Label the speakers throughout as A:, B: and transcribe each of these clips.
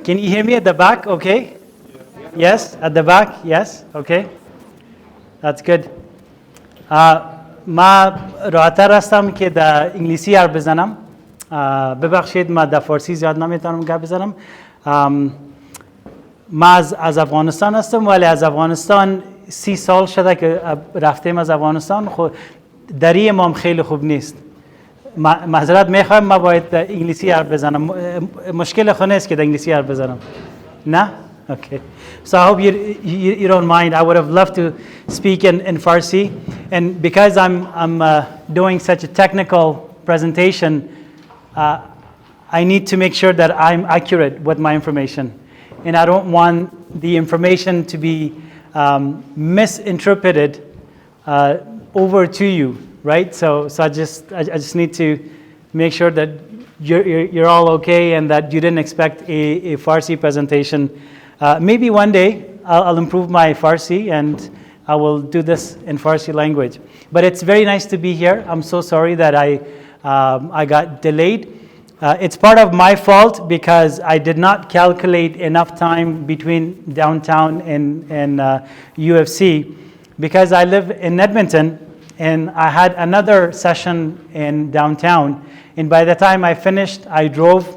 A: Can you hear me at the back? Okay. Yes, at the back. Yes. Okay. That's good. ما راحت‌تر هستم که در انگلیسی حرف بزنم. ببخشید ما در فارسی زیاد نمیتونم حرف بزنم. ما از افغانستان هستم ولی از افغانستان 30 سال شده که رفتیم از افغانستان. خود دری ما خیلی خوب نیست. معذرت میخوایم ما باید انگلیسی حرف بزنم. مشکل خود نیست که در انگلیسی حرف بزنم. نه؟ Okay. So I hope you don't mind. I would have loved to speak in Farsi, and because I'm doing such a technical presentation, I need to make sure that I'm accurate with my information, and I don't want the information to be misinterpreted over to you, right? So I just need to make sure that you're all okay and that you didn't expect a Farsi presentation. Maybe one day I'll improve my Farsi and I will do this in Farsi language. But it's very nice to be here. I'm so sorry that I got delayed. It's part of my fault because I did not calculate enough time between downtown and UFC, because I live in Edmonton and I had another session in downtown, and by the time I finished, I drove.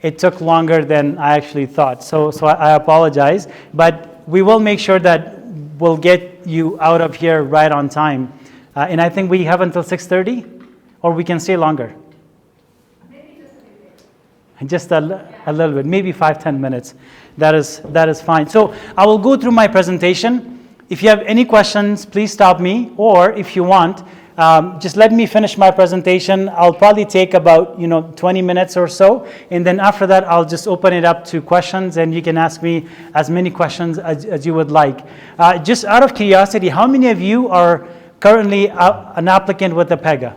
A: It took longer than I actually thought, so I apologize. But we will make sure that we'll get you out of here right on time. And I think we have until 6:30, or we can stay longer.
B: Maybe just
A: a little bit, maybe 5-10 minutes. That is fine. So I will go through my presentation. If you have any questions, please stop me, or if you want, just let me finish my presentation. I'll probably take about 20 minutes or so, and then after that I'll just open it up to questions, and you can ask me as many questions as you would like. Just out of curiosity, how many of you are currently an applicant with APEGA?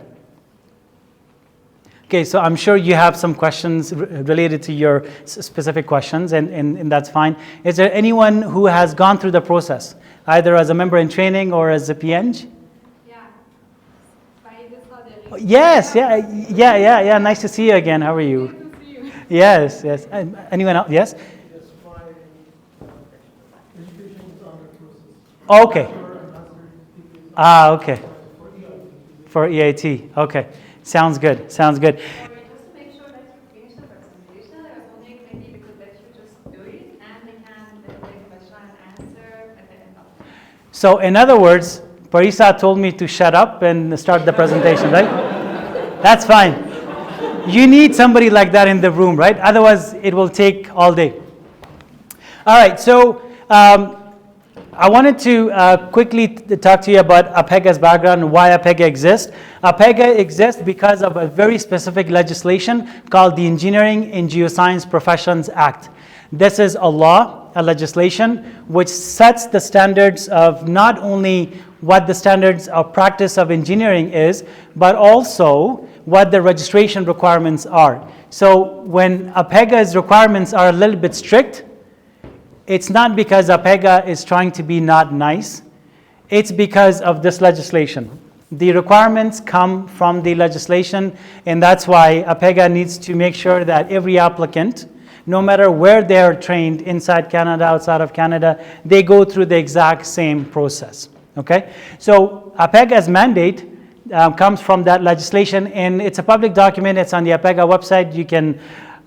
A: Okay, so I'm sure you have some questions related to your specific questions, and that's fine. Is there anyone who has gone through the process, either as a member in training or as a PNG? Yes, yeah. Nice to see you again. How are you?
B: Good to see you.
A: Yes. Anyone else? Yes?
C: Yes, my education is on the process.
A: Okay. Okay. For EIT. Okay. Sounds good.
B: Just to make sure that you finish the presentation, I was wondering maybe we could let you just do it, and we can take question and answer at the end of it.
A: So in other words, Parisa told me to shut up and start the presentation, right? That's fine. You need somebody like that in the room, right? Otherwise, it will take all day. All right, so I wanted to quickly talk to you about APEGA's background and why APEGA exists. APEGA exists because of a very specific legislation called the Engineering and Geoscience Professions Act. This is a law, a legislation, which sets the standards of not only what the standards of practice of engineering is, but also what the registration requirements are. So when APEGA's requirements are a little bit strict, it's not because APEGA is trying to be not nice, it's because of this legislation. The requirements come from the legislation, and that's why APEGA needs to make sure that every applicant, no matter where they are trained, inside Canada, outside of Canada, they go through the exact same process. Okay? So APEGA's mandate comes from that legislation, and it's a public document. It's on the APEGA website. You can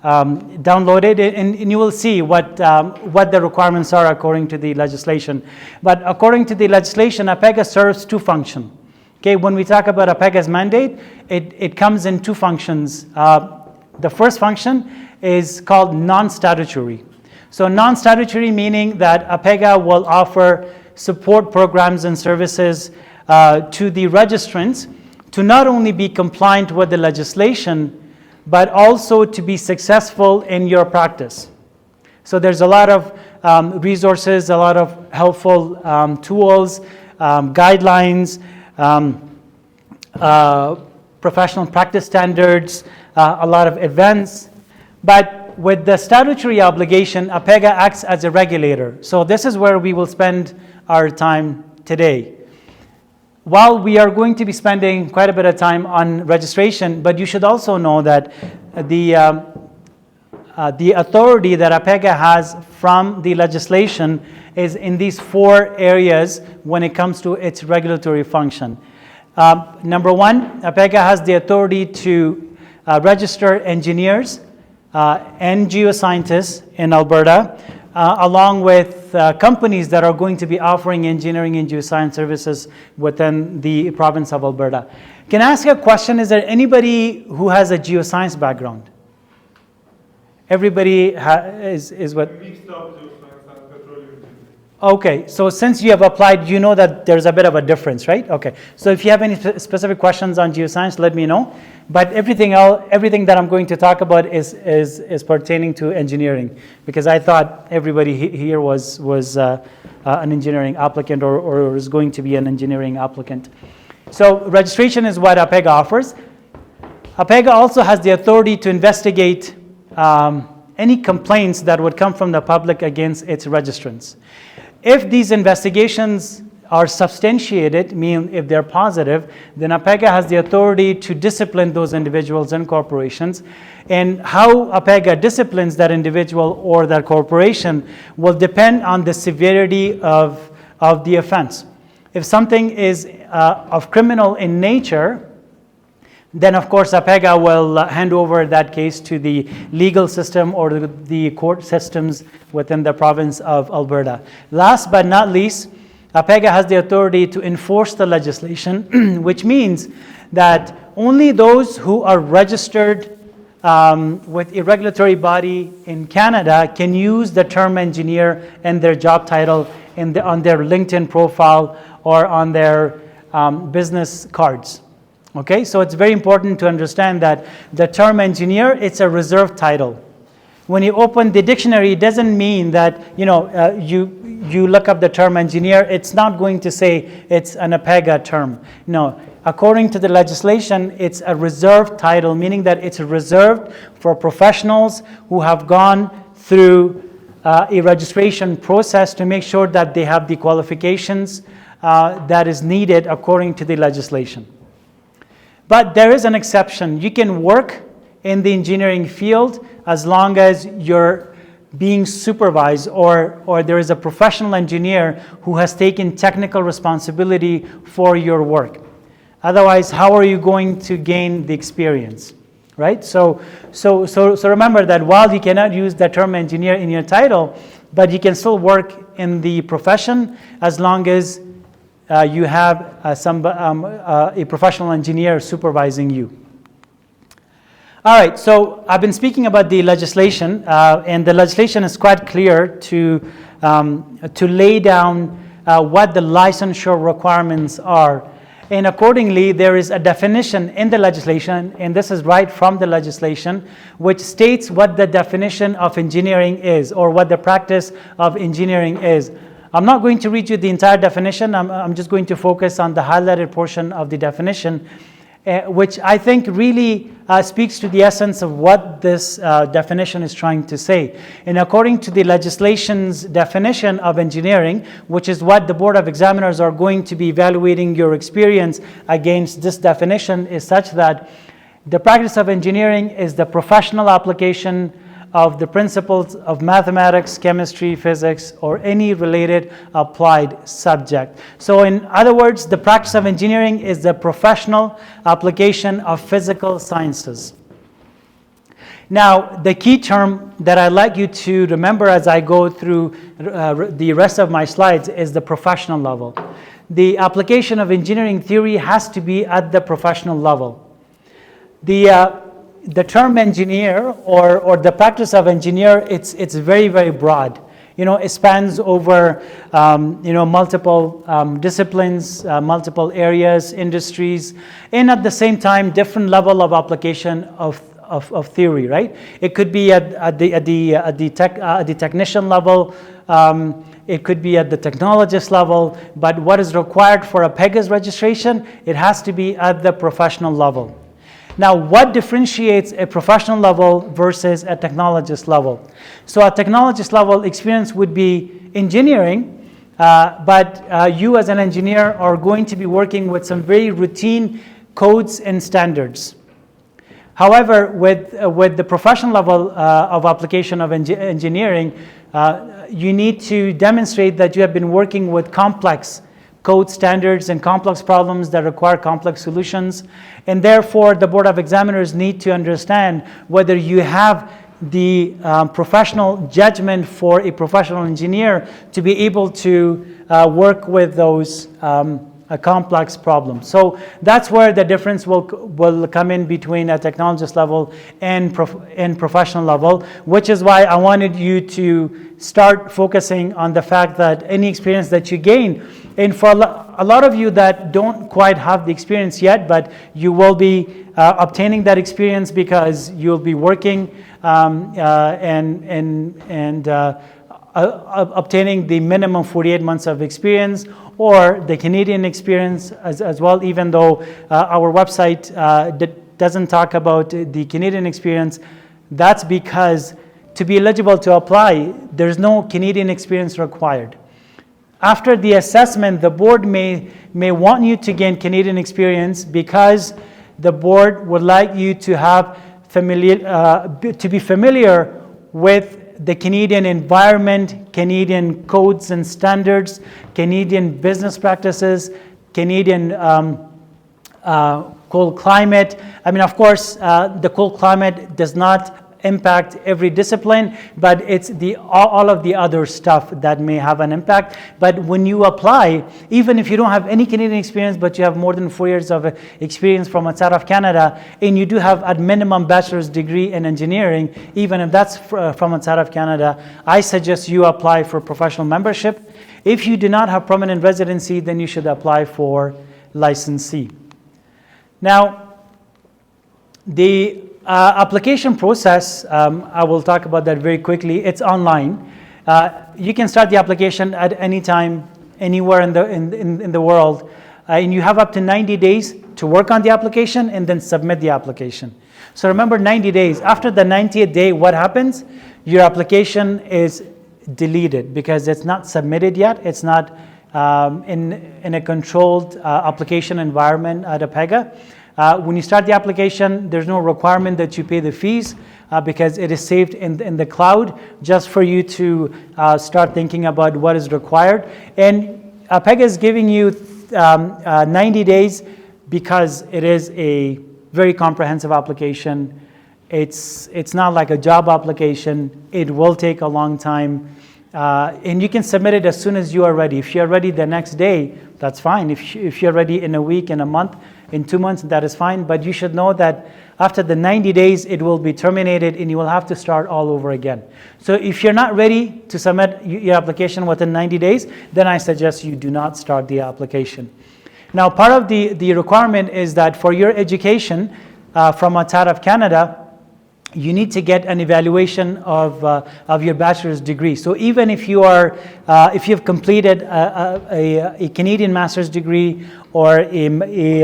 A: download it, and you will see what the requirements are according to the legislation. But according to the legislation, APEGA serves two functions. Okay, when we talk about APEGA's mandate, it comes in two functions. The first function is called non-statutory. So non-statutory meaning that APEGA will offer support programs and services to the registrants to not only be compliant with the legislation, but also to be successful in your practice. So there's a lot of resources, a lot of helpful tools, guidelines, professional practice standards, a lot of events. But with the statutory obligation, APEGA acts as a regulator. So this is where we will spend our time today. While we are going to be spending quite a bit of time on registration, but you should also know that the the authority that APEGA has from the legislation is in these 4 areas when it comes to its regulatory function. Number 1, APEGA has the authority to register engineers and geoscientists in Alberta, along with companies that are going to be offering engineering and geoscience services within the province of Alberta. Can I ask you a question? Is there anybody who has a geoscience background? Everybody is what?
C: Mixed up geoscience and petroleum engineering.
A: Okay, so since you have applied, you know that there's a bit of a difference, right? Okay, so if you have any specific questions on geoscience, let me know. But everything else, everything that I'm going to talk about is pertaining to engineering, because I thought everybody here was an engineering applicant or is going to be an engineering applicant. So registration is what APEGA offers. APEGA also has the authority to investigate any complaints that would come from the public against its registrants. If these investigations are substantiated, meaning if they're positive, then APEGA has the authority to discipline those individuals and corporations. And how APEGA disciplines that individual or that corporation will depend on the severity of the offense. If something is of criminal in nature, then of course APEGA will hand over that case to the legal system or the court systems within the province of Alberta. Last but not least, APEGA has the authority to enforce the legislation, which means that only those who are registered with a regulatory body in Canada can use the term engineer in their job title on their LinkedIn profile or on their business cards. Okay, so it's very important to understand that the term engineer, it's a reserved title. When you open the dictionary, it doesn't mean that you look up the term engineer, it's not going to say it's an APEGA term. No, according to the legislation, it's a reserved title, meaning that it's reserved for professionals who have gone through a registration process to make sure that they have the qualifications that is needed according to the legislation. But there is an exception. You can work in the engineering field as long as you're being supervised or there is a professional engineer who has taken technical responsibility for your work. Otherwise, how are you going to gain the experience, right? So remember that while you cannot use the term engineer in your title, but you can still work in the profession as long as you have a professional engineer supervising you. All right, so I've been speaking about the legislation, and the legislation is quite clear to lay down what the licensure requirements are. And accordingly, there is a definition in the legislation, and this is right from the legislation, which states what the definition of engineering is, or what the practice of engineering is. I'm not going to read you the entire definition. I'm just going to focus on the highlighted portion of the definition, which I think really speaks to the essence of what this definition is trying to say. And according to the legislation's definition of engineering, which is what the Board of Examiners are going to be evaluating your experience against, this definition is such that the practice of engineering is the professional application of the principles of mathematics, chemistry, physics, or any related applied subject. So in other words, the practice of engineering is the professional application of physical sciences. Now, the key term that I'd like you to remember as I go through the rest of my slides is the professional level. The application of engineering theory has to be at the professional level. The term engineer or the practice of engineer, it's very, very broad. It spans over multiple disciplines, multiple areas, industries, and at the same time, different level of application of theory. Right? It could be at the technician level. It could be at the technologist level. But what is required for APEGA's registration? It has to be at the professional level. Now, what differentiates a professional level versus a technologist level? So a technologist level experience would be engineering, but you as an engineer are going to be working with some very routine codes and standards. However, with the professional level of application of engineering, you need to demonstrate that you have been working with complex code standards and complex problems that require complex solutions. And therefore, the Board of Examiners need to understand whether you have the professional judgment for a professional engineer to be able to work with those complex problems. So that's where the difference will come in between a technologist level and professional level, which is why I wanted you to start focusing on the fact that any experience that you gain, and for a lot of you that don't quite have the experience yet, but you will be obtaining that experience because you'll be working obtaining the minimum 48 months of experience, or the Canadian experience as well, even though our website doesn't talk about the Canadian experience. That's because to be eligible to apply, there's no Canadian experience required. After the assessment, the board may want you to gain Canadian experience because the board would like you to have to be familiar with the Canadian environment, Canadian codes and standards, Canadian business practices, Canadian cold climate. I mean, of course, the cold climate does not impact every discipline, but it's all of the other stuff that may have an impact. But when you apply, even if you don't have any Canadian experience, but you have more than 4 years of experience from outside of Canada, and you do have at minimum bachelor's degree in engineering, even if that's from outside of Canada, I suggest you apply for professional membership. If you do not have permanent residency, then you should apply for licensee. Now, the application process, I will talk about that very quickly. It's online. You can start the application at any time, anywhere in the world, and you have up to 90 days to work on the application and then submit the application. So remember, 90 days. After the 90th day, what happens? Your application is deleted because it's not submitted yet. It's not in a controlled application environment at APEGA. When you start the application, there's no requirement that you pay the fees because it is saved in the cloud just for you to start thinking about what is required. And APEGA is giving you 90 days because it is a very comprehensive application. It's not like a job application. It will take a long time. And you can submit it as soon as you are ready. If you're ready the next day, that's fine. If you're ready in a week, in a month, in 2 months, that is fine. But you should know that after the 90 days, it will be terminated and you will have to start all over again. So if you're not ready to submit your application within 90 days, then I suggest you do not start the application. Now, part of the requirement is that for your education from outside of Canada, you need to get an evaluation of your bachelor's degree. So even if if you've completed a Canadian master's degree or a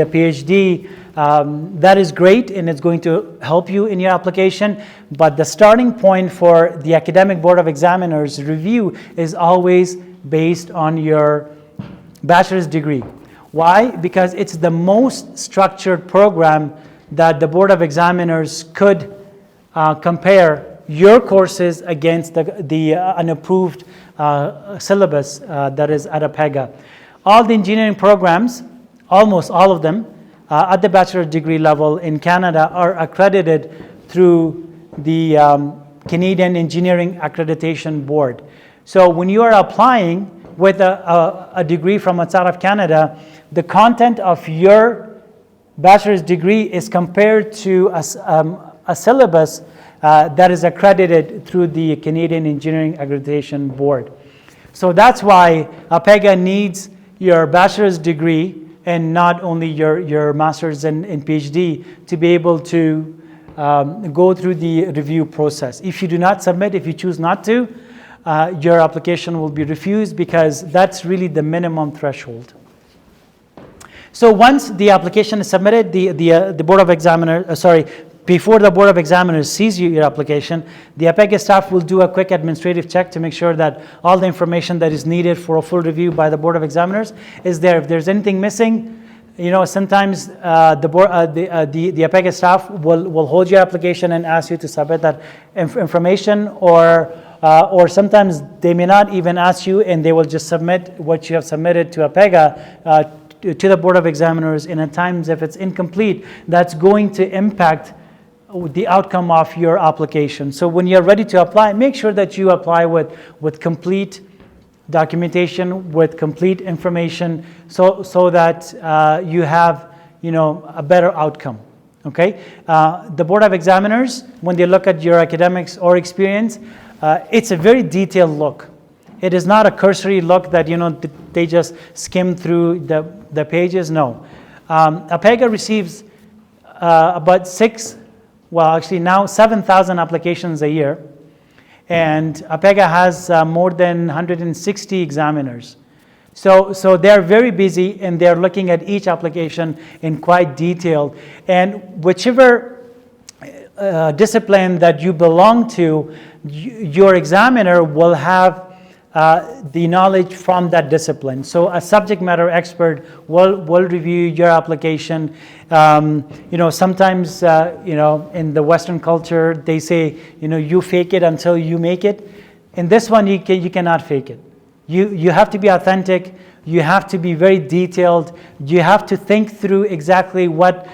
A: PhD, that is great and it's going to help you in your application. But the starting point for the Academic Board of Examiners review is always based on your bachelor's degree. Why? Because it's the most structured program that the Board of Examiners could compare your courses against the unapproved syllabus that is at APEGA. All the engineering programs, almost all of them, at the bachelor's degree level in Canada are accredited through the Canadian Engineering Accreditation Board. So when you are applying with a degree from outside of Canada, the content of your bachelor's degree is compared to a syllabus that is accredited through the Canadian Engineering Accreditation Board. So that's why APEGA needs your bachelor's degree and not only your master's and PhD to be able to go through the review process. If you do not submit, if you choose not to, your application will be refused because that's really the minimum threshold. So once the application is submitted, the Board of Examiners, before the Board of Examiners sees your application, the APEGA staff will do a quick administrative check to make sure that all the information that is needed for a full review by the Board of Examiners is there. If there's anything missing, You know, sometimes the APEGA staff will hold your application and ask you to submit that information, or sometimes they may not even ask you, and they will just submit what you have submitted to APEGA to the Board of Examiners. And at times, if it's incomplete, that's going to impact the outcome of your application. So when you're ready to apply, make sure that you apply with complete documentation, with complete information, so that you have, you know, a better outcome. Okay, the Board of Examiners, when they look at your academics or experience, it's a very detailed look. It is not a cursory look that, you know, they just skim through the pages. No, APEGA receives about 7,000 applications a year. And APEGA has more than 160 examiners. So they're very busy, and they're looking at each application in quite detail. And whichever discipline that you belong to, your examiner will have the knowledge from that discipline. So a subject matter expert will review your application. You know, sometimes, you know, in the Western culture, they say, you know, you fake it until you make it. In this one, you cannot fake it. You have to be authentic. You have to be very detailed. You have to think through exactly what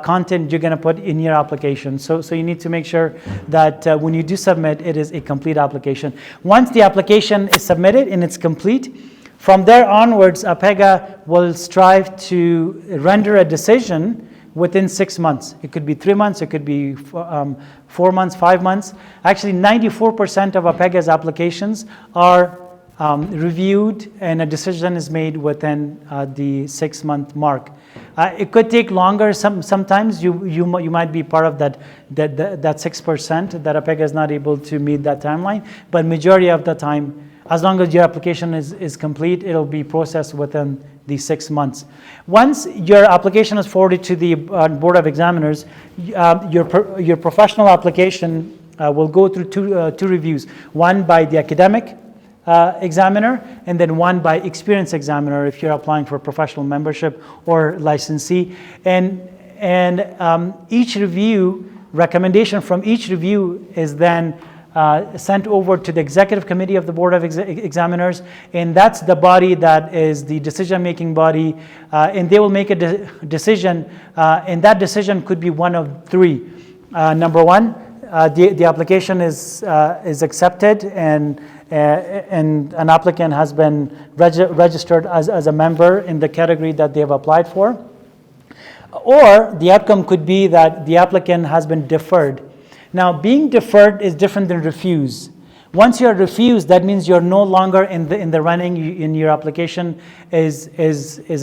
A: content you're going to put in your application. So you need to make sure that when you do submit, it is a complete application. Once the application is submitted and it's complete, from there onwards, APEGA will strive to render a decision within 6 months. It could be 3 months, it could be 4 months, 5 months. Actually, 94% of APEGA's applications are reviewed, and a decision is made within the 6 month mark. It could take longer. Sometimes you might be part of that 6% that APEGA is not able to meet that timeline. But majority of the time, as long as your application is complete, it'll be processed within the 6 months. Once your application is forwarded to the Board of Examiners, your professional application will go through two reviews. One by the academic examiner, and then one by experience examiner if you're applying for professional membership or licensee. And each review, recommendation from each review is then sent over to the executive committee of the Board of Examiners, and that's the body that is the decision-making body, and they will make a decision, and that decision could be one of three. Number one, the application is accepted, and an applicant has been registered as a member in the category that they have applied for. Or the outcome could be that the applicant has been deferred. Now, being deferred is different than refused. Once you're refused, that means you're no longer in the running, in your application is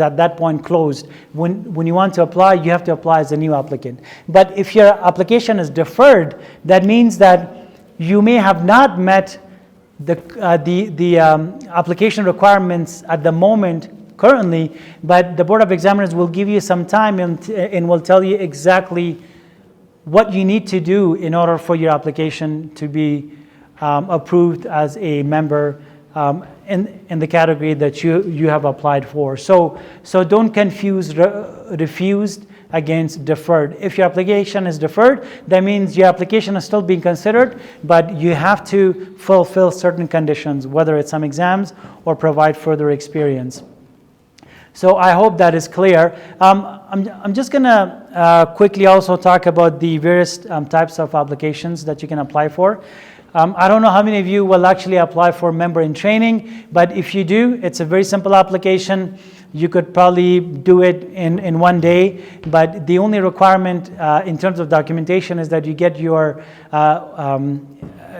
A: at that point closed. When you want to apply, you have to apply as a new applicant. But if your application is deferred, that means that you may have not met the application requirements at the moment currently, but the Board of Examiners will give you some time and will tell you exactly what you need to do in order for your application to be approved as a member in the category that you have applied for. So don't confuse refused against deferred. If your application is deferred, that means your application is still being considered, but you have to fulfill certain conditions, whether it's some exams or provide further experience. So I hope that is clear. I'm just going to quickly also talk about the various types of applications that you can apply for. I don't know how many of you will actually apply for member in training, but if you do, it's a very simple application. You could probably do it in one day, but the only requirement in terms of documentation is that you get your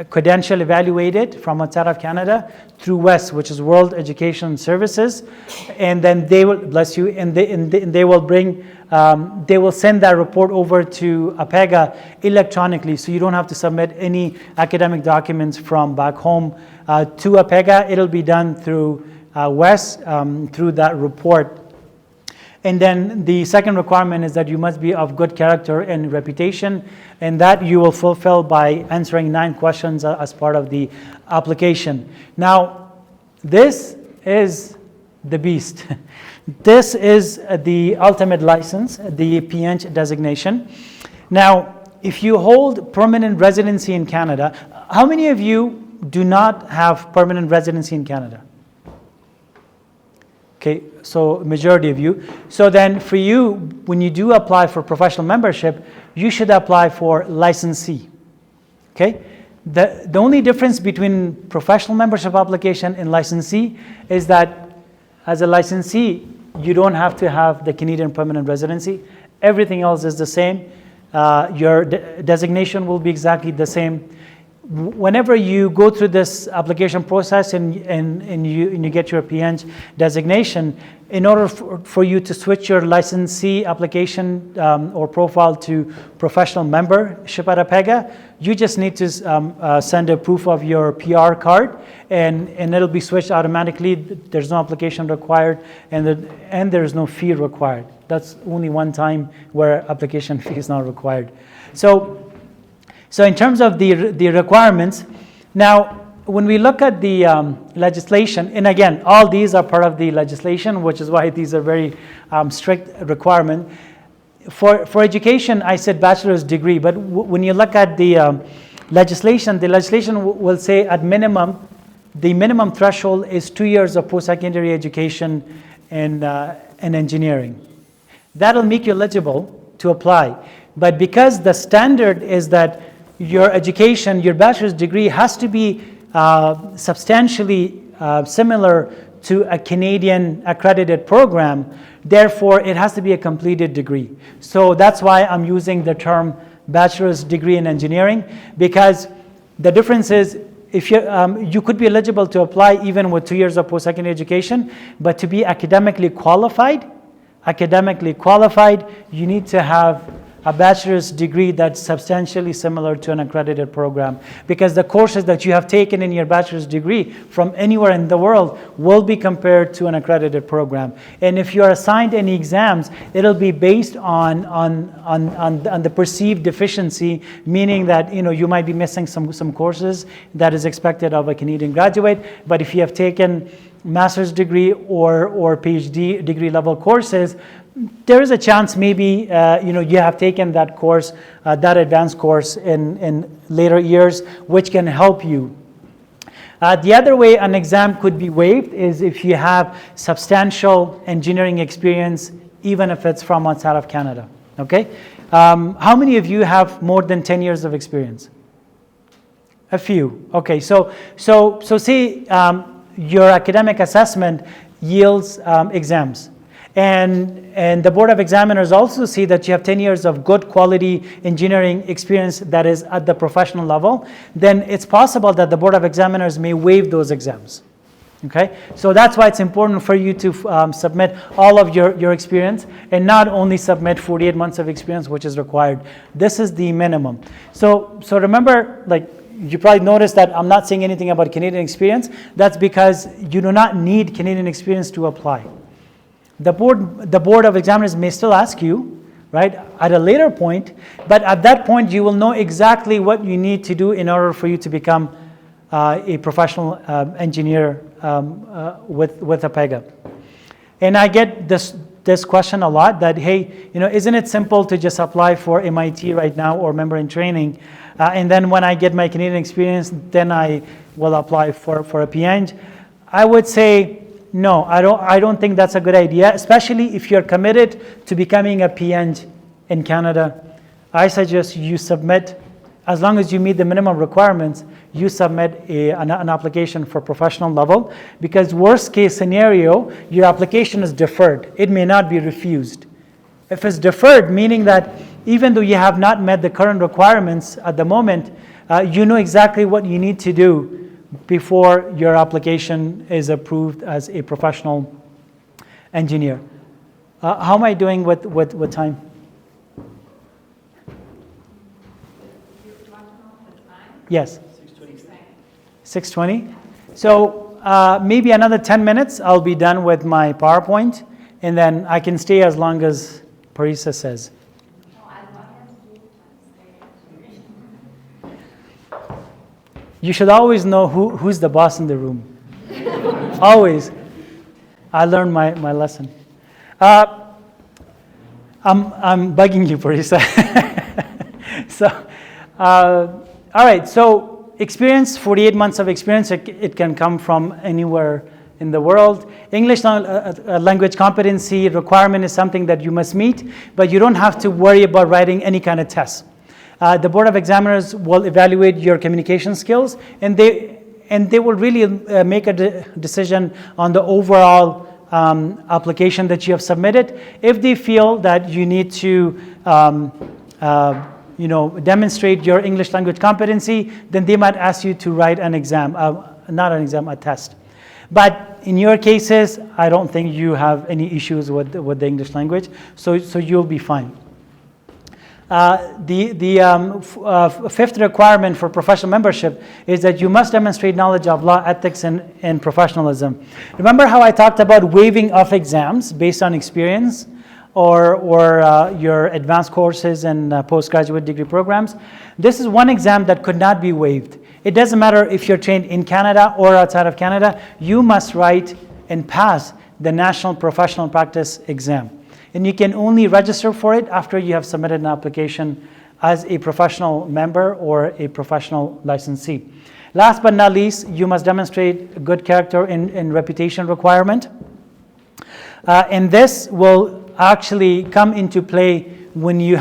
A: credential evaluated from outside of Canada through WES, which is World Education Services, and then they will, bless you, and they will bring, they will send that report over to APEGA electronically, so you don't have to submit any academic documents from back home to APEGA. It'll be done through WES, through that report. And then the second requirement is that you must be of good character and reputation, and that you will fulfill by answering 9 questions as part of the application. Now, this is the beast. This is the ultimate license, the PNG designation. Now, if you hold permanent residency in Canada, how many of you do not have permanent residency in Canada? Okay, so majority of you. So then for you, when you do apply for professional membership, you should apply for licensee. Okay? The only difference between professional membership application and licensee is that as a licensee, you don't have to have the Canadian permanent residency. Everything else is the same. Your designation will be exactly the same. Whenever you go through this application process and you get your PNG designation, in order for you to switch your licensee application or profile to professional membership at APEGA, you just need to send a proof of your PR card, and it'll be switched automatically. There's no application required, and there's no fee required. That's only one time where application fee is not required. So in terms of the requirements, now when we look at the legislation, and again, all these are part of the legislation, which is why these are very strict requirement. For education, I said bachelor's degree, but when you look at the legislation will say at minimum, the minimum threshold is 2 years of post-secondary education in engineering. That'll make you eligible to apply. But because the standard is that your education, your bachelor's degree has to be substantially similar to a Canadian accredited program, therefore it has to be a completed degree. So that's why I'm using the term bachelor's degree in engineering, because the difference is if you could be eligible to apply even with 2 years of post-secondary education, but to be academically qualified, you need to have a bachelor's degree that's substantially similar to an accredited program, because the courses that you have taken in your bachelor's degree from anywhere in the world will be compared to an accredited program. And if you are assigned any exams, it'll be based on the perceived deficiency, meaning that you might be missing some courses that is expected of a Canadian graduate. But if you have taken master's degree or PhD degree level courses, there is a chance maybe you have taken that course, that advanced course in later years, which can help you. The other way an exam could be waived is if you have substantial engineering experience, even if it's from outside of Canada. Okay, how many of you have more than 10 years of experience? A few. Okay, so say your academic assessment yields exams. And the Board of Examiners also see that you have 10 years of good quality engineering experience that is at the professional level, then it's possible that the Board of Examiners may waive those exams. Okay, so that's why it's important for you to submit all of your experience and not only submit 48 months of experience, which is required. This is the minimum. So remember, like, you probably noticed that I'm not saying anything about Canadian experience. That's because you do not need Canadian experience to apply. The board of examiners may still ask you, right, at a later point, but at that point you will know exactly what you need to do in order for you to become a professional engineer with APEGA. And I get this question a lot, that hey, isn't it simple to just apply for MIT right now or member in training, and then when I get my Canadian experience, then I will apply for a PNG? I would say, no, I don't think that's a good idea, especially if you're committed to becoming a PNG in Canada. I suggest you submit, as long as you meet the minimum requirements, you submit an application for professional level, because worst case scenario, your application is deferred. It may not be refused. If it's deferred, meaning that even though you have not met the current requirements at the moment, you know exactly what you need to do before your application is approved as a professional engineer. How am I doing with time? Yes. 6:20. So maybe another 10 minutes, I'll be done with my PowerPoint, and then I can stay as long as Parisa says. You should always know who's the boss in the room. Always. I learned my lesson. I'm bugging you, Parisa. So, all right. So, experience, 48 months of experience. It can come from anywhere in the world. English language competency requirement is something that you must meet, but you don't have to worry about writing any kind of tests. The Board of Examiners will evaluate your communication skills, and they will really make a decision on the overall application that you have submitted. If they feel that you need to demonstrate your English language competency, then they might ask you to write an exam, not an exam, a test. But in your cases, I don't think you have any issues with the English language, so you'll be fine. The fifth requirement for professional membership is that you must demonstrate knowledge of law, ethics, and professionalism. Remember how I talked about waiving of exams based on experience or your advanced courses and postgraduate degree programs? This is one exam that could not be waived. It doesn't matter if you're trained in Canada or outside of Canada, you must write and pass the National Professional Practice exam. And you can only register for it after you have submitted an application as a professional member or a professional licensee. Last but not least, you must demonstrate good character and reputation requirement. And this will actually come into play when you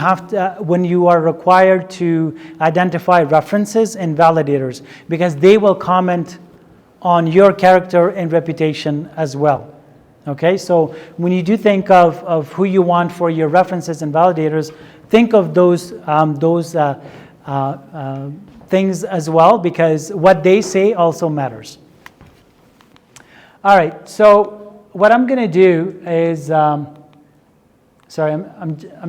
A: are required to identify references and validators, because they will comment on your character and reputation as well. Okay, so when you do think of who you want for your references and validators, think of those things as well, because what they say also matters. All right, so what I'm going to do is, I'm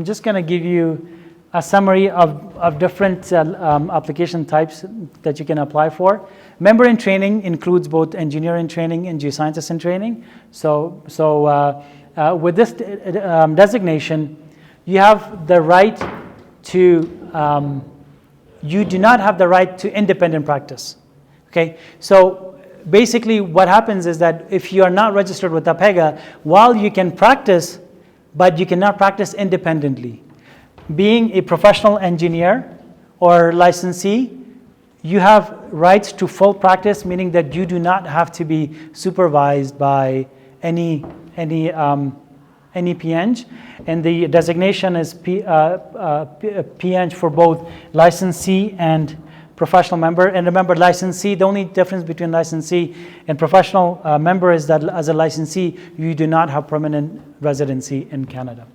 A: just going to give you a summary of different application types that you can apply for. Member in training includes both engineer in training and geoscientist in training. So with this designation, you have the right to, you do not have the right to independent practice. Okay, so basically what happens is that if you are not registered with APEGA, while you can practice, but you cannot practice independently. Being a professional engineer or licensee, you have rights to full practice, meaning that you do not have to be supervised by any PNG, and the designation is PNG for both licensee and professional member. And remember, licensee, the only difference between licensee and professional member is that as a licensee, you do not have permanent residency in Canada.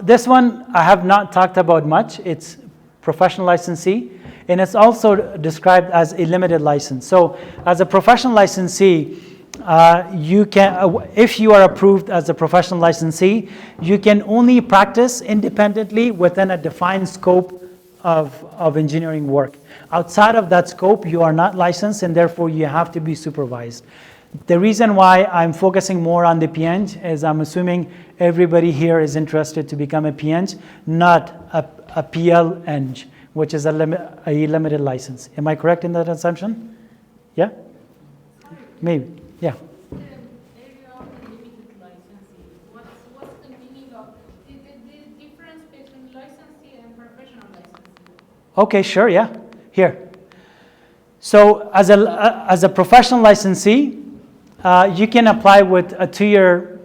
A: This one I have not talked about much. It's professional licensee, and it's also described as a limited license. So as a professional licensee, you can, if you are approved as a professional licensee, you can only practice independently within a defined scope of engineering work. Outside of that scope, you are not licensed, and therefore you have to be supervised. The reason why I'm focusing more on the PNG is I'm assuming everybody here is interested to become a PNG, not a PLNG, which is a limited license. Am I correct in that assumption? Yeah? Maybe, yeah.
D: The area of the limited licensing, what's the meaning of the difference between licensee and professional licensee?
A: Okay, sure, yeah. Here. So as a professional licensee, you can apply with a 2-year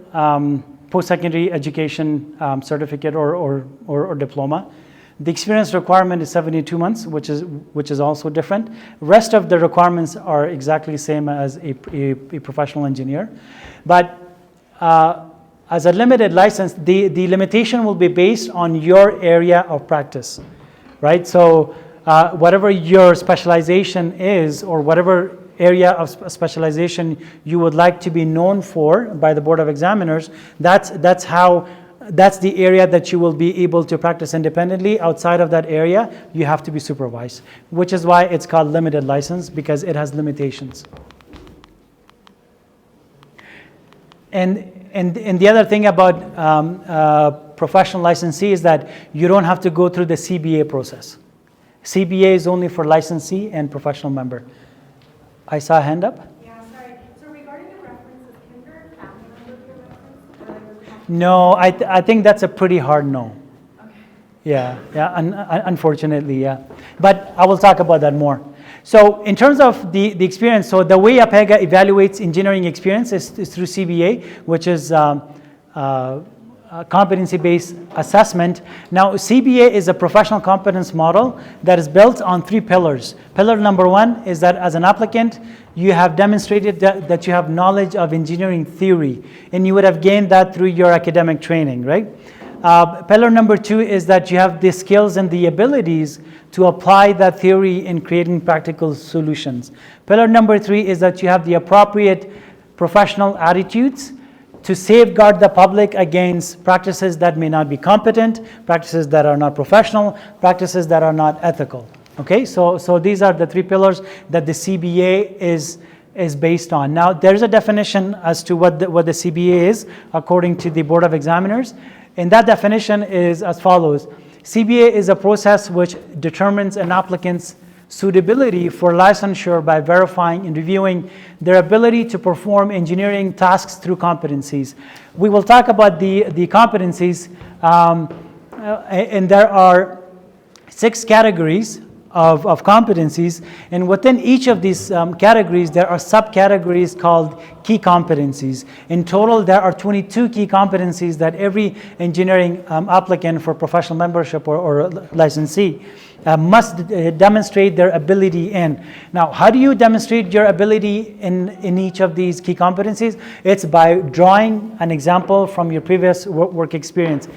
A: post-secondary education certificate or diploma. The experience requirement is 72 months, which is also different. Rest of the requirements are exactly the same as a professional engineer. But as a limited license, the limitation will be based on your area of practice, right? So whatever your specialization is, or whatever area of specialization you would like to be known for by the Board of Examiners, that's the area that you will be able to practice independently. Outside of that area, you have to be supervised, which is why it's called limited license, because it has limitations. And the other thing about professional licensee is that you don't have to go through the CBA process. CBA is only for licensee and professional member. I saw a hand up.
B: Yeah, sorry. So regarding the references, can there
A: No, I think that's a pretty hard no. Yeah, unfortunately, yeah. But I will talk about that more. So in terms of the experience, so the way APEGA evaluates engineering experience is through CBA, which is competency-based assessment. Now, CBA is a professional competence model that is built on 3 pillars. Pillar number 1 is that as an applicant, you have demonstrated that you have knowledge of engineering theory, and you would have gained that through your academic training, right? Pillar number 2 is that you have the skills and the abilities to apply that theory in creating practical solutions. Pillar number 3 is that you have the appropriate professional attitudes to safeguard the public against practices that may not be competent, practices that are not professional, practices that are not ethical. Okay, so these are the 3 pillars that the CBA is based on. Now, there's a definition as to what the CBA is according to the Board of Examiners. And that definition is as follows. CBA is a process which determines an applicant's suitability for licensure by verifying and reviewing their ability to perform engineering tasks through competencies. We will talk about the competencies, and there are 6 categories of competencies, and within each of these categories, there are subcategories called key competencies. In total, there are 22 key competencies that every engineering applicant for professional membership or licensee must demonstrate their ability in. Now, how do you demonstrate your ability in each of these key competencies? It's by drawing an example from your previous work experience.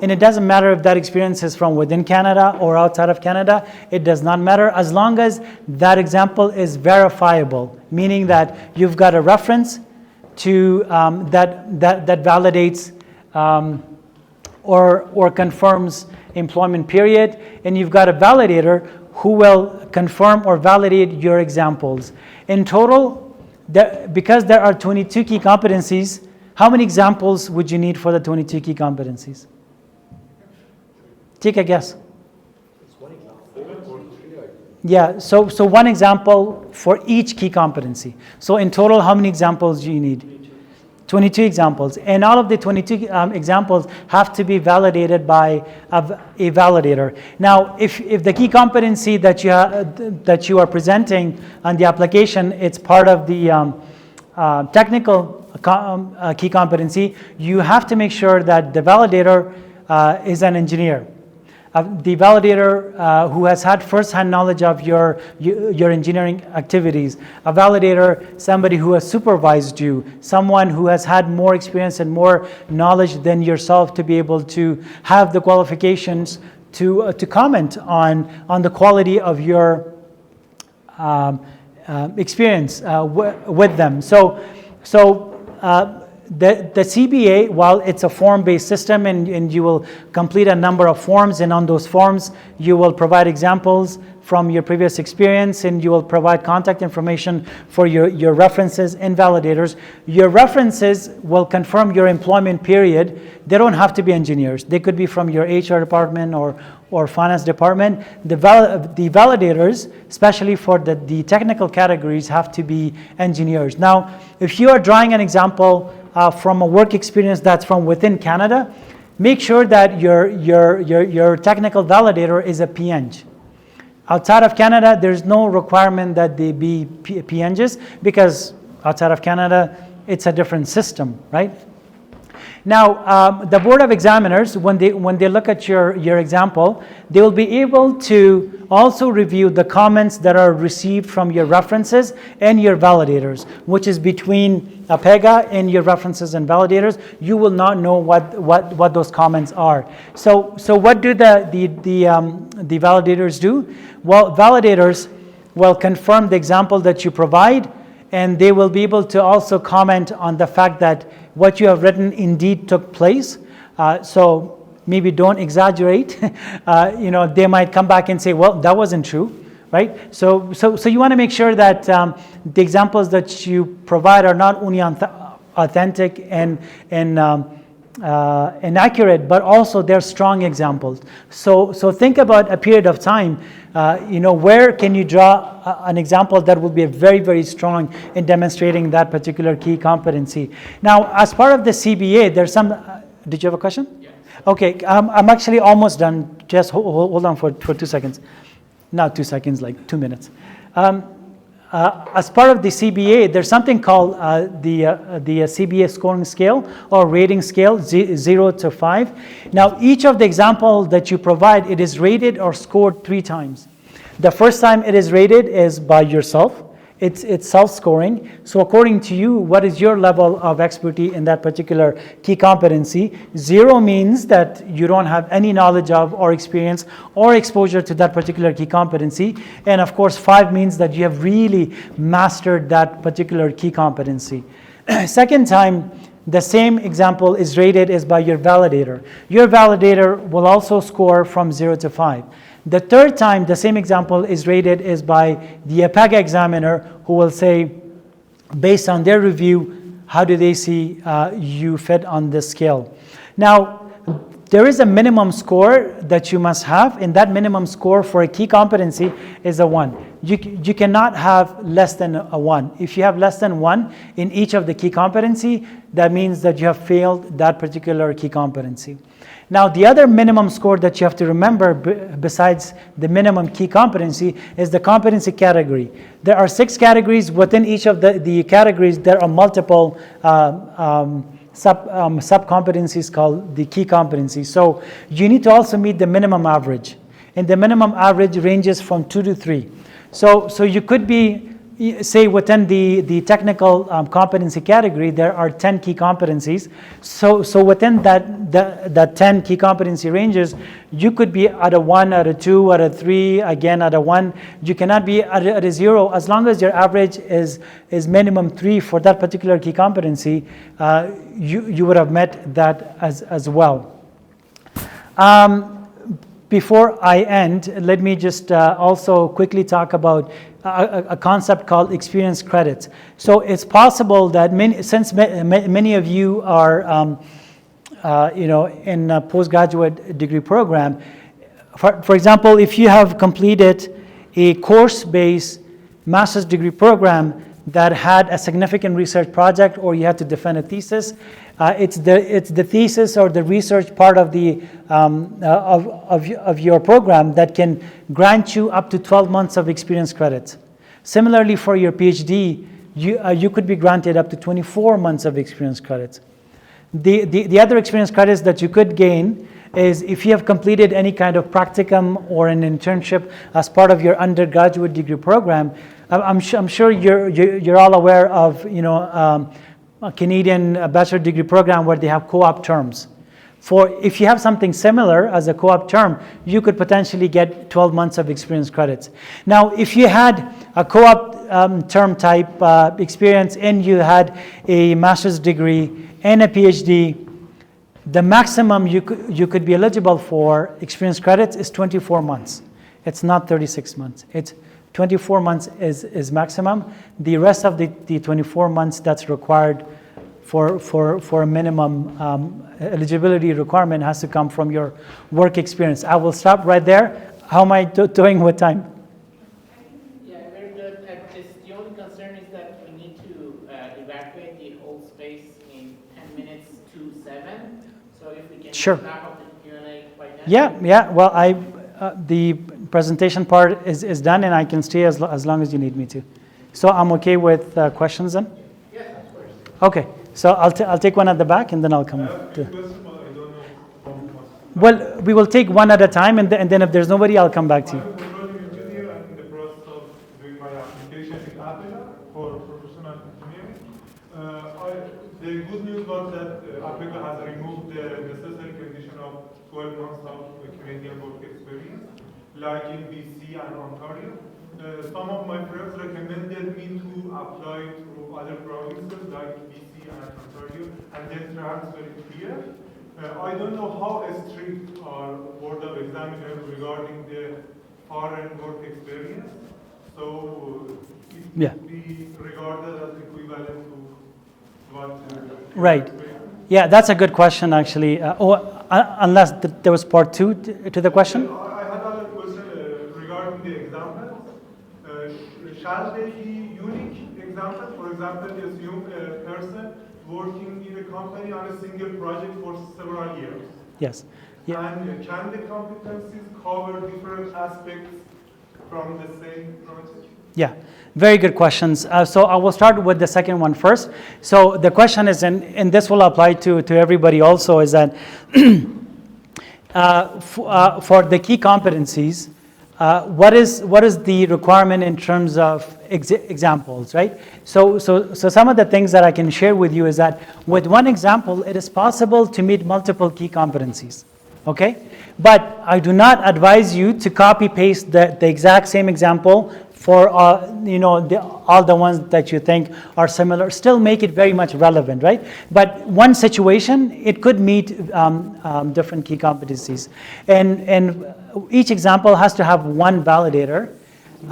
A: And it doesn't matter if that experience is from within Canada or outside of Canada. It does not matter as long as that example is verifiable, meaning that you've got a reference to that validates or confirms employment period, and you've got a validator who will confirm or validate your examples. In total, because there are 22 key competencies, how many examples would you need for the 22 key competencies? Take a guess. Yeah, so 1 example for each key competency. So in total, how many examples do you need? 22 examples. And all of the 22 examples have to be validated by a validator. Now, if the key competency that you are presenting on the application, it's part of the technical key competency, you have to make sure that the validator is an engineer. The validator who has had first-hand knowledge of your engineering activities, a validator, somebody who has supervised you, someone who has had more experience and more knowledge than yourself to be able to have the qualifications to comment on the quality of your experience with them. So the CBA, while it's a form-based system and you will complete a number of forms, and on those forms you will provide examples from your previous experience, and you will provide contact information for your references and validators. Your references will confirm your employment period. They don't have to be engineers. They could be from your HR department or finance department. The validators, especially for the technical categories, have to be engineers. Now, if you are drawing an example from a work experience that's from within Canada, make sure that your technical validator is a PNG. Outside of Canada, there's no requirement that they be PNGs, because outside of Canada, it's a different system, right? Now, the Board of Examiners, when they look at your example, they will be able to also review the comments that are received from your references and your validators, which is between APEGA and your references and validators. You will not know what those comments are. So what do the validators do? Well, validators will confirm the example that you provide, and they will be able to also comment on the fact that what you have written indeed took place. So maybe don't exaggerate. They might come back and say, well, that wasn't true, right? So you want to make sure that the examples that you provide are not only authentic and accurate, but also they're strong examples. So think about a period of time, where can you draw an example that will be very, very strong in demonstrating that particular key competency. Now, as part of the CBA, there's some Did you have a question? Yes. Okay, I'm actually almost done. Just hold on for 2 seconds. Not 2 seconds, like 2 minutes. As part of the CBA, there's something called the CBA scoring scale or rating scale, 0 to 5. Now, each of the example that you provide, it is rated or scored 3 times. The first time it is rated is by yourself. It's self-scoring. So according to you, what is your level of expertise in that particular key competency? 0 means that you don't have any knowledge of or experience or exposure to that particular key competency. And of course, 5 means that you have really mastered that particular key competency. Second time, the same example is rated is by your validator. Your validator will also score from 0 to 5. The third time, the same example is rated is by the APEGA examiner, who will say, based on their review, how do they see you fit on this scale. Now, there is a minimum score that you must have, and that minimum score for a key competency is a 1. You cannot have less than a 1. If you have less than 1 in each of the key competency, that means that you have failed that particular key competency. Now, the other minimum score that you have to remember besides the minimum key competency is the competency category. There are 6 categories. Within each of the categories, there are multiple sub-competencies called the key competencies. So you need to also meet the minimum average. And the minimum average ranges from 2 to 3. So you could be, say within the technical competency category, there are 10 key competencies. So within that 10 key competency ranges, you could be at a 1, at a 2, at a 3, again at a 1. You cannot be at a 0 as long as your average is minimum 3 for that particular key competency. You would have met that as well. Before I end, let me just also quickly talk about a concept called experience credits. So it's possible that since many of you are, in a postgraduate degree program, for example, if you have completed a course-based master's degree program that had a significant research project, or you had to defend a thesis, it's the thesis or the research part of the of your program that can grant you up to 12 months of experience credits. Similarly, for your PhD, you could be granted up to 24 months of experience credits. The other experience credits that you could gain is if you have completed any kind of practicum or an internship as part of your undergraduate degree program. I'm sure you're all aware of a Canadian bachelor degree program where they have co-op terms. If you have something similar as a co-op term, you could potentially get 12 months of experience credits. Now, if you had a co-op term type experience and you had a master's degree and a PhD, the maximum you could be eligible for experience credits is 24 months. It's not 36 months. It's 24 months is maximum. The rest of the 24 months that's required for a minimum eligibility requirement has to come from your work experience. I will stop right there. How am I doing with time?
E: Yeah, very good. The only concern is that we need to evacuate the whole space in 10 minutes to 7. So if we can wrap up the Q&A by then.
A: Yeah. Well, the presentation part is done, and I can stay as long as you need me to. So I'm okay with questions then?
E: Yes, of course.
A: Okay. So I'll take one at the back, and then I'll come to.
C: I don't know how much.
A: Well, we will take one at a time, and then if there's nobody, I'll come back to you.
C: I'm a petroleum engineer. I'm in the process of doing my application in APEGA for professional engineering. The good news was that APEGA has removed the necessary condition of 12 months of Canadian work experience, like in BC and Ontario. Some of my friends recommended me to apply to other provinces like BC and Ontario and then transfer it here. I don't know how strict are Board of Examiners regarding the foreign work experience. So it could be regarded as equivalent to what...
A: Right. Yeah, that's a good question, actually. Unless there was part 2 to the question?
C: I had a question regarding the examples. Shall they be unique example. For example, assume a person working in a company on a single project for several years.
A: Yes. Yeah.
C: And can the competencies cover different aspects from the same project?
A: Yeah, very good questions. So I will start with the second one first. So the question is, and this will apply to everybody also, is that for the key competencies, what is the requirement in terms of examples, right? So some of the things that I can share with you is that with one example, it is possible to meet multiple key competencies, okay? But I do not advise you to copy paste the exact same example for all the ones that you think are similar. Still make it very much relevant, right? But one situation, it could meet different key competencies. And each example has to have one validator.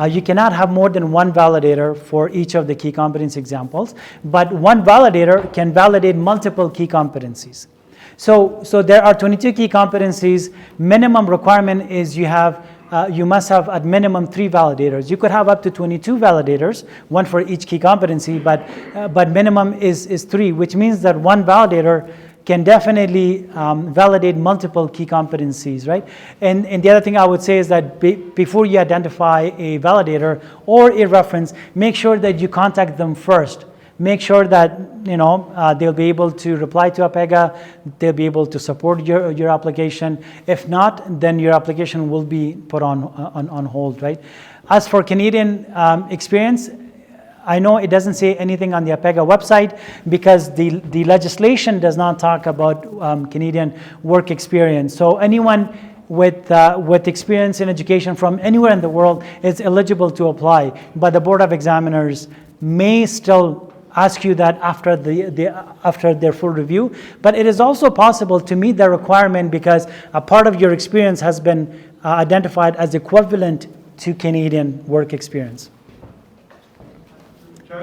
A: You cannot have more than one validator for each of the key competency examples, but one validator can validate multiple key competencies. So there are 22 key competencies. Minimum requirement is you must have at minimum 3 validators. You could have up to 22 validators, one for each key competency, but minimum is 3, which means that one validator can definitely validate multiple key competencies, right? And the other thing I would say is that before you identify a validator or a reference, make sure that you contact them first. Make sure that they'll be able to reply to APEGA, they'll be able to support your application. If not, then your application will be put on hold, right? As for Canadian experience, I know it doesn't say anything on the APEGA website because the legislation does not talk about Canadian work experience. So anyone with experience in education from anywhere in the world is eligible to apply, but the Board of Examiners may still ask you that after their full review. But it is also possible to meet the requirement because a part of your experience has been identified as equivalent to Canadian work experience.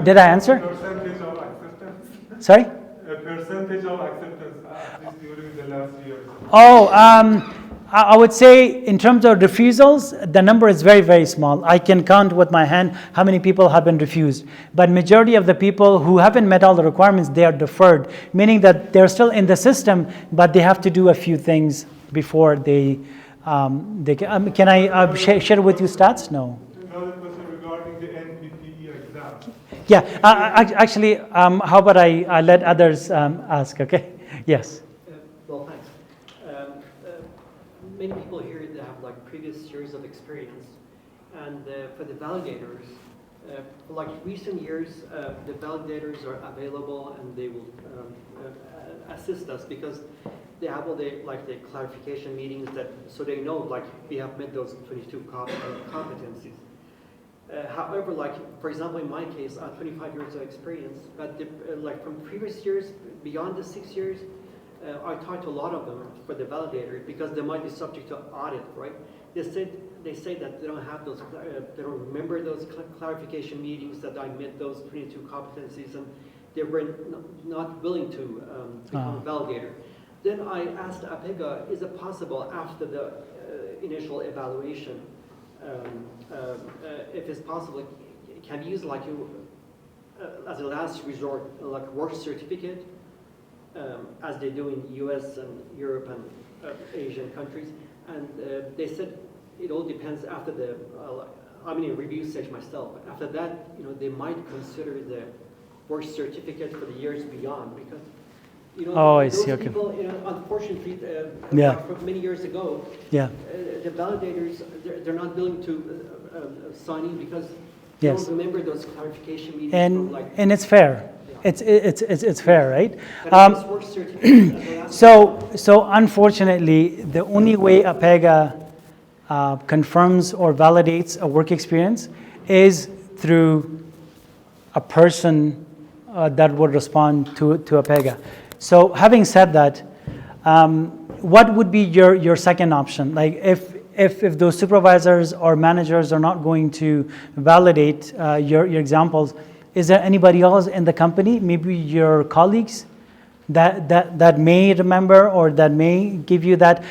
A: Did I answer?
C: Percentage of acceptance?
A: Sorry?
C: A percentage of acceptance, at least during the last year.
A: I would say in terms of refusals, the number is very, very small. I can count with my hand how many people have been refused. But majority of the people who haven't met all the requirements, they are deferred, meaning that they're still in the system, but they have to do a few things before they can. Can I share with you stats? No.
C: Another question regarding the NPTE exam.
A: Yeah, actually, how about I let others ask, okay? Yes.
F: Well, thanks. Many people here that have like previous years of experience, and for the validators, for like recent years, the validators are available and they will assist us because they have all the clarification meetings so they know we have met those 22 competencies. However, for example, in my case, I have 25 years of experience, but from previous years, beyond the 6 years, I talked to a lot of them for the validator because they might be subject to audit, right? They say that they don't have those, they don't remember those clarification meetings that I met those 22 competencies, and they were not willing to become a validator. Then I asked APEGA, is it possible after the initial evaluation, if it's possible, can we use as a last resort, work certificate? As they do in US and Europe and Asian countries. And they said it all depends after I'm in a review stage myself. After that, they might consider the work certificate for the years beyond because,
A: I
F: those
A: see, okay.
F: people, unfortunately, from many years ago,
A: Yeah.
F: The validators, they're not willing to sign in because
A: Yes.
F: they don't remember those clarification meetings
A: and it's fair. It's fair, right?
F: So
A: So unfortunately, the only way APEGA confirms or validates a work experience is through a person that would respond to APEGA. So having said that, what would be your second option? Like if those supervisors or managers are not going to validate your examples, is there anybody else in the company, maybe your colleagues, that may remember or that may give you that?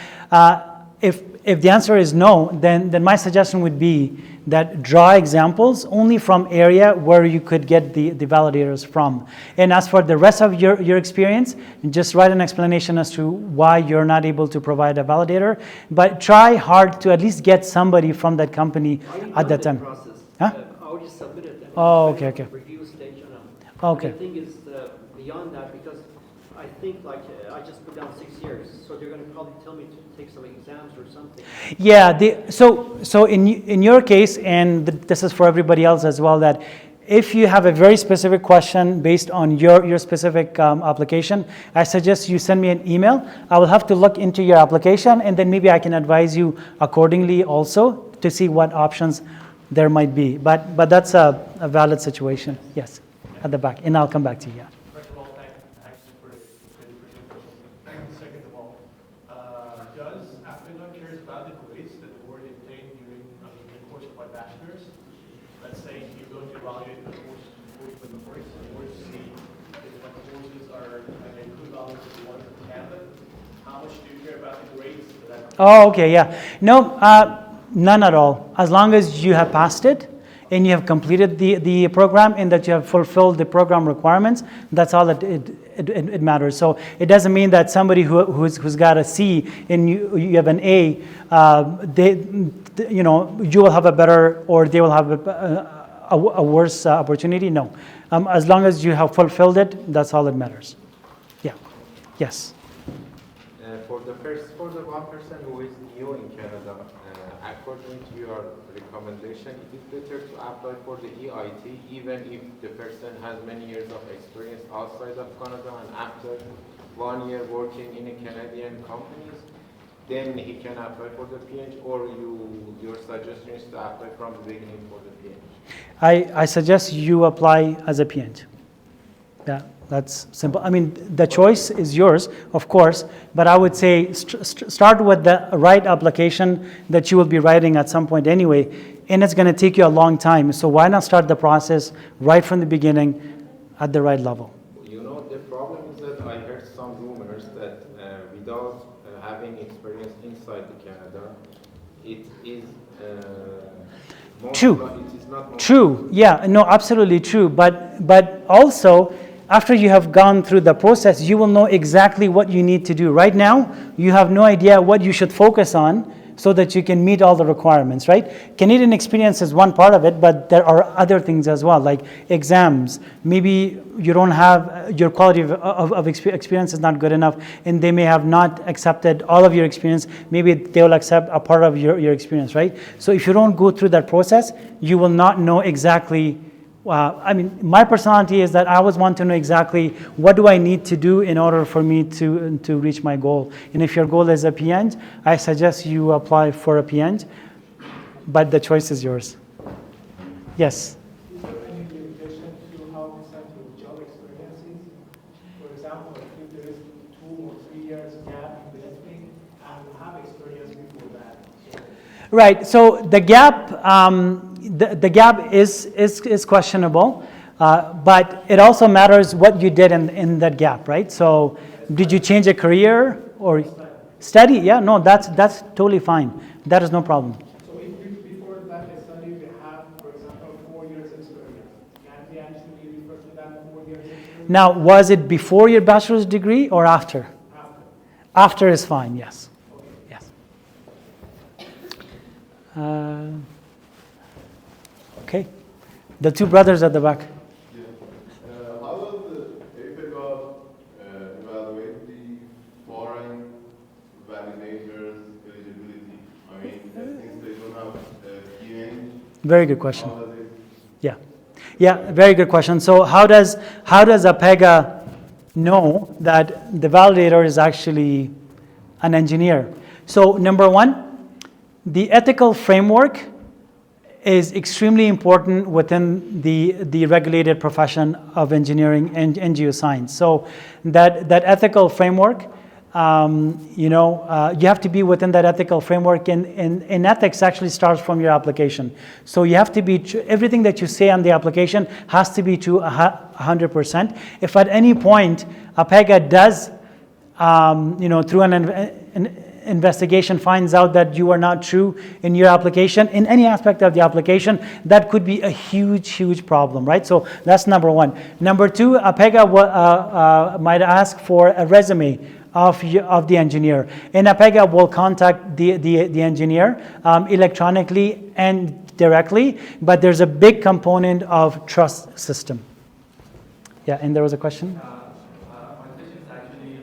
A: if the answer is no, then my suggestion would be that draw examples only from area where you could get the validators from. And as for the rest of your experience, just write an explanation as to why you're not able to provide a validator, but try hard to at least get somebody from that company at that time.
F: Process.
A: Huh?
F: I already submitted them.
A: Oh, okay, okay.
F: Review stage and
A: Okay.
F: the thing is beyond that, because I think like I just put down 6 years, so they're going to probably tell me to take some exams or something.
A: Yeah, so in your case, and this is for everybody else as well, that if you have a very specific question based on your specific application, I suggest you send me an email. I will have to look into your application, and then maybe I can advise you accordingly also to see what options there might be. But that's a valid situation. Yes, at the back, and I'll come back to you. Yeah.
G: First of all, thanks for the presentation. Second of all, does APEGA cares about the grades that were obtained during the course of my bachelor's? Let's say you're going to evaluate the course with the course in order to see if my courses are equivalent to the ones in Canada. How much do you care about the grades that
A: Oh, okay, yeah. No, none at all. As long as you have passed it and you have completed the program and that you have fulfilled the program requirements, that's all that it matters. So it doesn't mean that somebody who's got a C and you have an A, you will have a better or they will have a worse opportunity. No, as long as you have fulfilled it, that's all that matters. Yeah. Yes.
H: For the one person who is new in Canada, according to your recommendation, it is better to apply for the EIT even if the person has many years of experience outside of Canada and after 1 year working in a Canadian companies, then he can apply for the PhD, or your suggestion is to apply from the beginning for the PhD?
A: I suggest you apply as a PhD. Yeah, that's simple. I mean, the choice is yours, of course, but I would say start with the right application that you will be writing at some point anyway, and it's going to take you a long time. So why not start the process right from the beginning at the right level?
H: You know, the problem is that I heard some rumors that without having experience inside Canada, it is
A: true.
H: It is not
A: true. Yeah, no, absolutely true. But also, after you have gone through the process, you will know exactly what you need to do. Right now, you have no idea what you should focus on so that you can meet all the requirements, right? Canadian experience is one part of it, but there are other things as well, like exams. Maybe you don't have, your quality of experience is not good enough, and they may have not accepted all of your experience. Maybe they will accept a part of your experience, right? So if you don't go through that process, you will not know exactly. I mean, my personality is that I always want to know exactly what do I need to do in order for me to reach my goal. And if your goal is a PhD, I suggest you apply for a PhD, but the choice is yours. Yes?
I: Is there any limitation to how essential job experiences? For example, if there is 2 or 3 years gap in between and you have experience before that.
A: Right, so the gap, the gap is questionable, but it also matters what you did in that gap, right? So did you change a career or study? Yeah, no, that's totally fine. That is no problem.
I: So if before that study we have, for example, 4 years experience, can we actually refer to that 4 years experience?
A: Now, was it before your bachelor's degree or after?
I: After.
A: After is fine, yes.
I: Okay.
A: Yes. Okay. The 2 brothers at the back.
J: Yeah. How does the APEGA evaluate the foreign validators' eligibility? I mean, since they don't have PhD,
A: Very good question.
J: how does it?
A: Yeah. Yeah, very good question. So how does APEGA know that the validator is actually an engineer? So number one, the ethical framework is extremely important within the regulated profession of engineering and geoscience. So that ethical framework, you have to be within that ethical framework, and ethics actually starts from your application. So you have to be, everything that you say on the application has to be true 100%. If at any point APEGA does, through an investigation finds out that you are not true in your application, in any aspect of the application, that could be a huge, huge problem, right? So that's number one. Number two, APEGA might ask for a resume of the engineer. And APEGA will contact the engineer electronically and directly, but there's a big component of trust system. Yeah, and there was a question?
K: My question is actually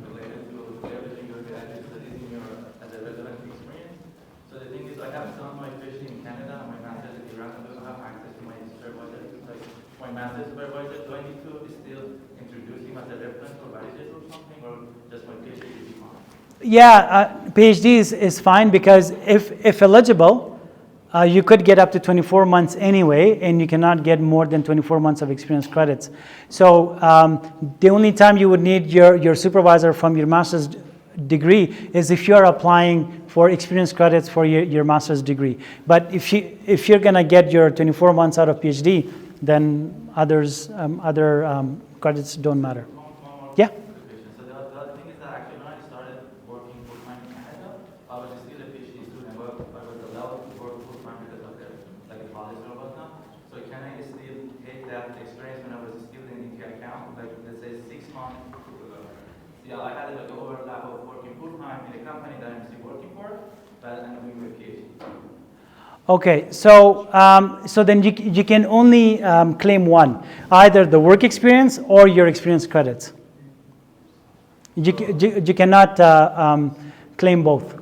K: related to everything you're doing as a relevant experience. So the thing is, I have done my PhD in Canada and my master's in Iran. I don't have access to my supervisor. Like my master's supervisor, do I need to still introduce him as a reference or validator or something, or just my PhD is fine?
A: Yeah, PhD is fine, because if eligible, you could get up to 24 months anyway, and you cannot get more than 24 months of experience credits. So the only time you would need your supervisor from your master's degree is if you're applying for experience credits for your master's degree. But if you're going to get your 24 months out of PhD, then other credits don't matter. Yeah?
K: So the other thing is that actually when I started working full-time in Canada, I was still a PhD student, but I was allowed to work full-time because of the policy or whatnot. So can I still take that experience when I was a student into account? Like, let's say 6 months. Yeah, I had like an overlap of working full-time in a company that I'm still working for, but I'm doing my PhD.
A: Okay, so then you can only claim one, either the work experience or your experience credits. You cannot claim both.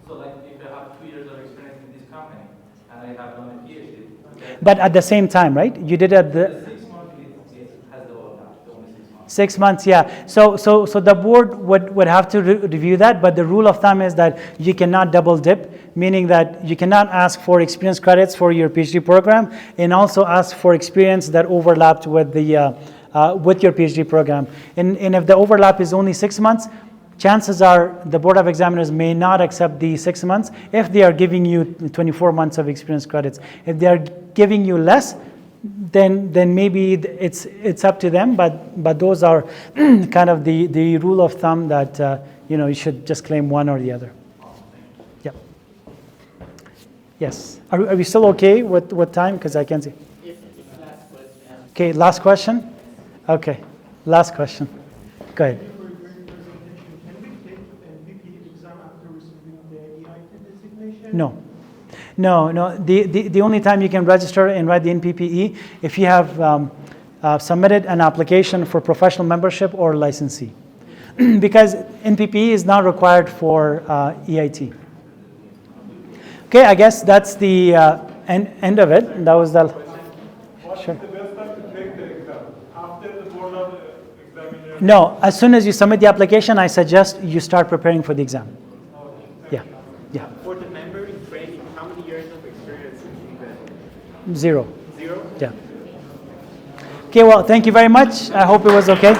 K: So like if I have 2 years of experience in this company and I have done a PhD. Okay.
A: But at the same time, right? You did at the
K: 6 months it has the overlap, the only 6 months.
A: 6 months, yeah. So the board would have to review that, but the rule of thumb is that you cannot double dip, meaning that you cannot ask for experience credits for your PhD program and also ask for experience that overlapped with with your PhD program. And if the overlap is only 6 months, chances are the Board of Examiners may not accept the 6 months if they are giving you 24 months of experience credits. If they are giving you less, then maybe it's up to them, but those are kind of the rule of thumb that you should just claim one or the other. Yeah. Yes. Are we still okay with time? Because I can see.
E: Last question.
A: Okay, last question? Okay, last question. Go ahead.
I: Can we take the NPP exam after receiving the EIT designation?
A: No. The only time you can register and write the NPPE if you have submitted an application for professional membership or licensee, because NPPE is not required for EIT. Okay, I guess that's the end of it. That was the. Sure.
C: What's the best time to take the exam? After the board of examination?
A: No, as soon as you submit the application, I suggest you start preparing for the exam. Yeah.
L: For the member in training, how many years of experience do you need?
A: 0.
L: 0?
A: Yeah. Okay, well, thank you very much. I hope it was okay.